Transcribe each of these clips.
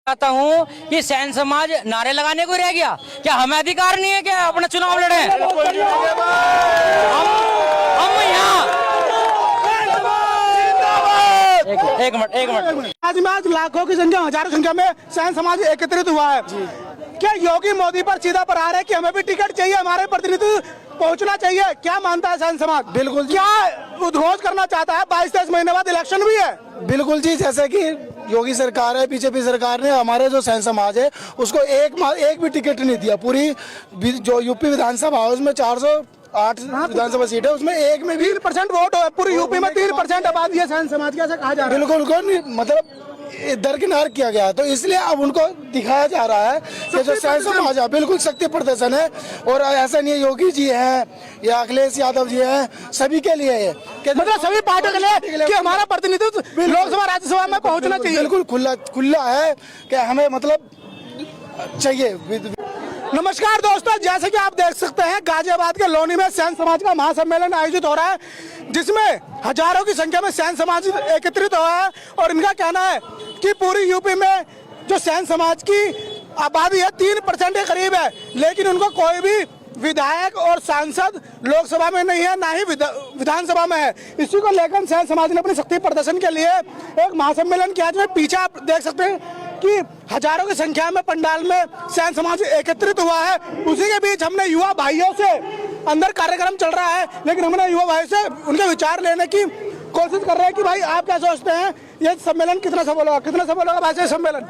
चाहता हूँ कि सैन समाज नारे लगाने को रह गया। क्या हमें अधिकार नहीं है क्या अपना चुनाव लड़े? हम यहाँ एक मिनट आज में आज लाखों की संख्या, हजारों संख्या में सैन समाज एकत्रित हुआ है। क्या योगी मोदी पर सीधा प्रहार है कि हमें भी टिकट चाहिए, हमारे प्रतिनिधि पहुंचना चाहिए? क्या मानता है सैन समाज? बिल्कुल। क्या उद्घोष करना चाहता है? 22-23 महीने बाद इलेक्शन भी है। बिल्कुल जी, जैसे कि योगी सरकार है, बीजेपी सरकार ने हमारे जो सैन समाज है उसको एक भी टिकट नहीं दिया। पूरी जो यूपी विधानसभा है उसमें 408 विधानसभा सीट है, उसमें एक में भी 3% वोट है। पूरी यूपी में 3% आबादी है सैन समाज की, ऐसा कहा जा रहा है। बिल्कुल मतलब दरकिनार किया गया। तो इसलिए अब उनको दिखाया जा रहा है कि जो सैन समाज है बिल्कुल शक्ति प्रदर्शन है। और ऐसा नहीं है योगी जी हैं या अखिलेश यादव जी हैं, सभी के लिए है मतलब सभी पार्टियों के लिए कि हमारा प्रतिनिधित्व लोकसभा राज्यसभा में पहुंचना चाहिए। बिल्कुल खुला है कि हमें मतलब चाहिए। नमस्कार दोस्तों, जैसे कि आप देख सकते हैं गाजियाबाद के लोनी में सैन समाज का महासम्मेलन आयोजित हो रहा है, जिसमें हजारों की संख्या में सैन समाज एकत्रित हुआ है। और इनका कहना है कि पूरी यूपी में जो सैन समाज की आबादी है 3% के करीब है, लेकिन उनको कोई भी विधायक और सांसद लोकसभा में नहीं है, ना ही विधानसभा में है। इसी को लेकर सैन समाज ने अपनी शक्ति प्रदर्शन के लिए एक महासम्मेलन किया, जिसमें पीछे आप देख सकते हैं कि हजारों की संख्या में पंडाल में सैन समाज एकत्रित हुआ है। उसी के बीच हमने युवा भाइयों से, अंदर कार्यक्रम चल रहा है, लेकिन हमने युवा भाइयों से उनके विचार लेने की कोशिश कर रहे हैं कि भाई आप क्या सोचते हैं, ये सम्मेलन कितना सफल होगा भाई सम्मेलन?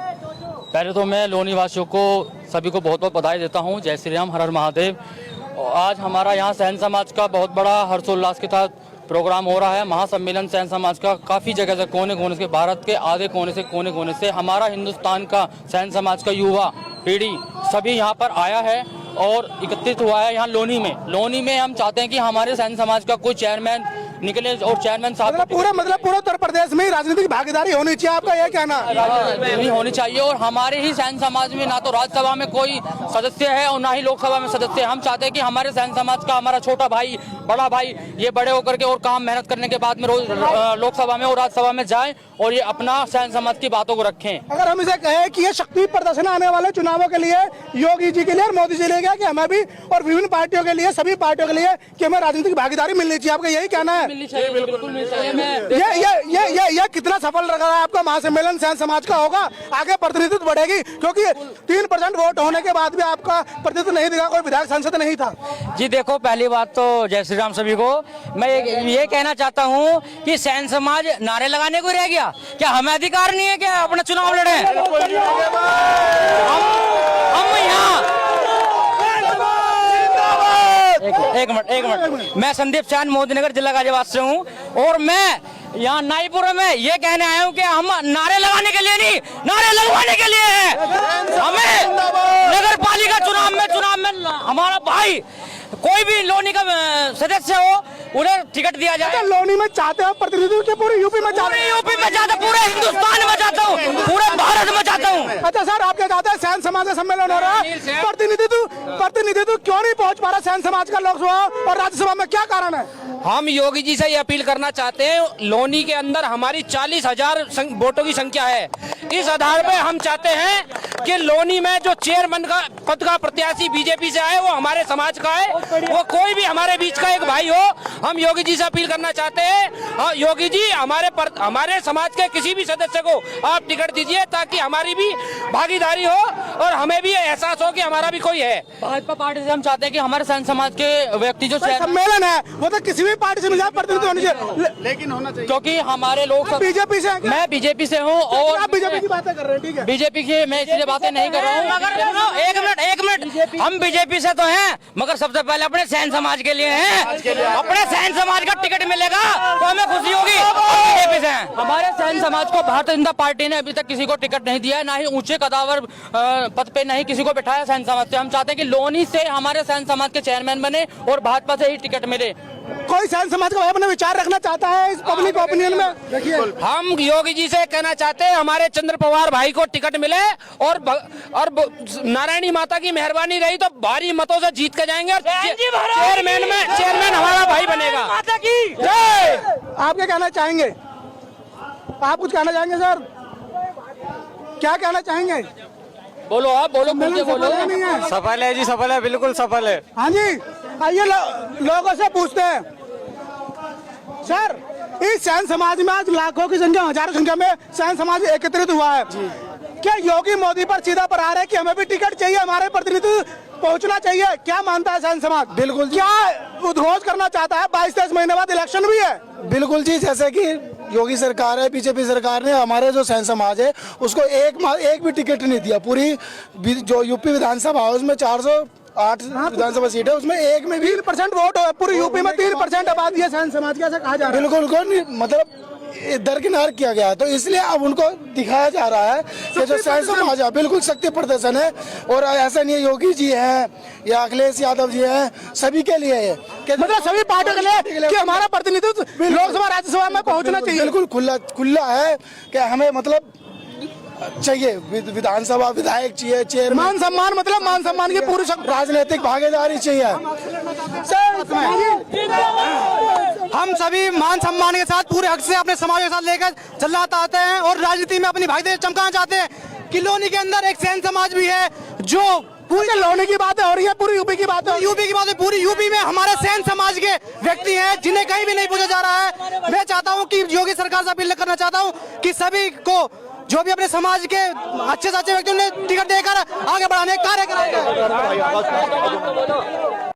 पहले तो मैं लोनी वासियों को सभी को बहुत बहुत बधाई देता हूँ। जय श्री राम, हर हर महादेव। आज हमारा यहाँ सैन समाज का बहुत बड़ा हर्षोल्लास के साथ प्रोग्राम हो रहा है। महासम्मेलन सैन समाज का काफ़ी जगह से, कोने कोने से, भारत के आधे कोने कोने से हमारा हिंदुस्तान का सैन समाज का युवा पीढ़ी सभी यहाँ पर आया है और एकत्रित हुआ है यहाँ लोनी में। हम चाहते हैं कि हमारे सैन समाज का कोई चेयरमैन निकले और चेयरमैन साहब पूरा उत्तर प्रदेश में राजनीतिक भागीदारी होनी चाहिए, आपका यह कहना? राजनीति होनी चाहिए। और हमारे ही सैन समाज में ना तो राज्यसभा में कोई सदस्य है और ना ही लोकसभा में सदस्य है। हम चाहते हैं कि हमारे सैन समाज का हमारा छोटा भाई, बड़ा भाई, ये बड़े होकर के और काम मेहनत करने के बाद में रोज लोकसभा में और राज्यसभा में जाए और ये अपना सैन समाज की बातों को रखें। अगर हम इसे कहें कि ये शक्ति प्रदर्शन आने वाले चुनावों के लिए योगी जी के लिए और मोदी जी लेगा कि हमें भी और विभिन्न पार्टियों के लिए, सभी पार्टियों के लिए कि हमें राजनीतिक भागीदारी मिलनी चाहिए, आपका यही कहना है? मिलनी चाहिए, बिल्कुल मिलनी चाहिए। ये कितना सफल लग रहा है आपका महासम्मेलन सैन समाज का? होगा आगे प्रतिनिधित्व बढ़ेगी, क्योंकि 3% वोट होने के बाद भी आपका प्रतिनिधित्व नहीं दिखा, कोई विधायक सांसद नहीं था। जी देखो, पहली बात तो जय श्री राम सभी को। मैं ये कहना चाहता हूँ कि सैन समाज नारे लगाने को रह गया। क्या हमें अधिकार नहीं है क्या अपना चुनाव लड़े? हम यहाँ एक मिनट मैं संदीप चांद मोदीनगर जिला गाजियाबाद से हूँ और मैं यहाँ नाईपुर में ये कहने आया हूँ कि हम नारे लगाने के लिए नहीं, नारे लगवाने के लिए है। हमें नगर पालिका चुनाव में हमारा भाई कोई भी लोनी का सदस्य हो उन्हें टिकट दिया जाए। लोनी में चाहते हो प्रतिनिधित्व के? पूरे यूपी में चाहते, पूरे हिंदुस्तान में चाहता हूँ, पूरे भारत में चाहता हूँ। अच्छा सर, आप क्या चाहते हैं? सैन समाज का सम्मेलन हो रहा है, प्रतिनिधित्व क्यों नहीं पहुंच पा रहा सैन समाज का लोकसभा और राज्यसभा में, क्या कारण है? हम योगी जी से ये अपील करना चाहते हैं, लोनी के अंदर हमारी 40,000 वोटों की संख्या है। इस आधार पे हम चाहते हैं कि लोनी में जो चेयरमैन का पद का प्रत्याशी बीजेपी से आए वो हमारे समाज का है, वो कोई भी हमारे बीच का एक भाई हो। हम योगी जी से अपील करना चाहते हैं, योगी जी हमारे समाज के किसी भी सदस्य को आप टिकट दीजिए ताकि हमारी भी भागीदारी हो और हमें भी एहसास हो कि हमारा भी कोई है। भाजपा पार्टी से हम चाहते हैं कि हमारे सैन समाज के व्यक्ति जो सम्मेलन है वो तो किसी भी पार्टी से मिल जाए, प्रतिनिधित्व होनी चाहिए, लेकिन होना चाहिए। क्योंकि हमारे लोग बीजेपी से, मैं बीजेपी से हूँ और आप बीजेपी की बातें कर रहे हैं, ठीक है? बीजेपी की मैं इसलिए बातें नहीं कर रहा हूँ। एक मिनट हम बीजेपी से तो हैं, मगर सबसे पहले अपने सैन समाज के लिए हैं। अपने सैन समाज का टिकट मिलेगा तो हमें खुशी होगी। बीजेपी से हैं। हमारे सैन समाज को भारतीय जनता पार्टी ने अभी तक किसी को टिकट नहीं दिया है, ना ही ऊंचे कदावर पद पे नहीं किसी को बैठाया सैन समाज से। हम चाहते हैं कि लोनी से हमारे सैन समाज के चेयरमैन बने और भाजपा से ही टिकट मिले। कोई सैन समाज का अपना विचार रखना चाहता है इस पब्लिक ओपिनियन में? देखिए, हम योगी जी से कहना चाहते हैं हमारे चंद्र पवार भाई को टिकट मिले और नारायणी माता की मेहरबानी रही तो भारी मतों से जीत के जाएंगे और चेयरमैन हमारा भाई बनेगा। आप क्या कहना चाहेंगे? आप कुछ कहना चाहेंगे सर? क्या कहना चाहेंगे? बोलो आप, बोलो, खुल के सम्मेलन बोलो। सफल है नहीं है? सफल है जी, सफल है, बिल्कुल सफल है। हाँ जी, आइए लोगों से पूछते हैं। सर, इस सैन समाज में आज लाखों की संख्या, हजारों की संख्या में सैन समाज एकत्रित हुआ है। क्या योगी मोदी पर सीधा प्रहार है कि हमें भी टिकट चाहिए, हमारे प्रतिनिधि पहुंचना चाहिए? क्या मानता है सैन समाज? बिल्कुल जी। क्या उद्घोष करना चाहता है? 22-23 महीने बाद इलेक्शन भी है। बिल्कुल जी, जैसे कि योगी सरकार है, बीजेपी सरकार ने हमारे जो सैन समाज है उसको एक भी टिकट नहीं दिया। पूरी जो यूपी विधानसभा है उसमें 408 विधानसभा सीट है, उसमें एक में भी 3% वोट है पूरी यूपी में। 3% आबादी है सैन समाज का, ऐसा कहा जा रहा है। बिल्कुल उनको मतलब दरकिनार किया गया, तो इसलिए अब उनको दिखाया जा रहा है कि जो सैन समाज है बिल्कुल शक्ति प्रदर्शन है। और ऐसा नहीं है योगी जी हैं या अखिलेश यादव जी हैं, सभी के लिए है मतलब सभी पार्टियों के लिए कि हमारा प्रतिनिधित्व लोकसभा राज्यसभा में पहुंचना चाहिए। बिल्कुल खुला है कि हमें मतलब चाहिए विधानसभा विधायक चाहिए, चेयरमैन, मान सम्मान, मतलब मान सम्मान की पूरी राजनीतिक भागीदारी चाहिए। हम सभी मान सम्मान के साथ पूरे हक से अपने समाज के साथ लेकर चलना चाहते हैं और राजनीति में अपनी भागीदारी चमकाना चाहते हैं कि लोनी के अंदर एक सैन समाज भी है जो पूरी लोनी की बातें हो रही है, पूरी यूपी की बातें। यूपी की बात है, पूरी यूपी में हमारे सैन समाज के व्यक्ति हैं जिन्हें कहीं भी नहीं पूछा जा रहा है। मैं चाहता हूं कि योगी सरकार से अपील करना चाहता हूं कि सभी को जो भी अपने समाज के अच्छे से अच्छे व्यक्तियों ने टिकट देकर आगे बढ़ाने का कार्य कराएंगे।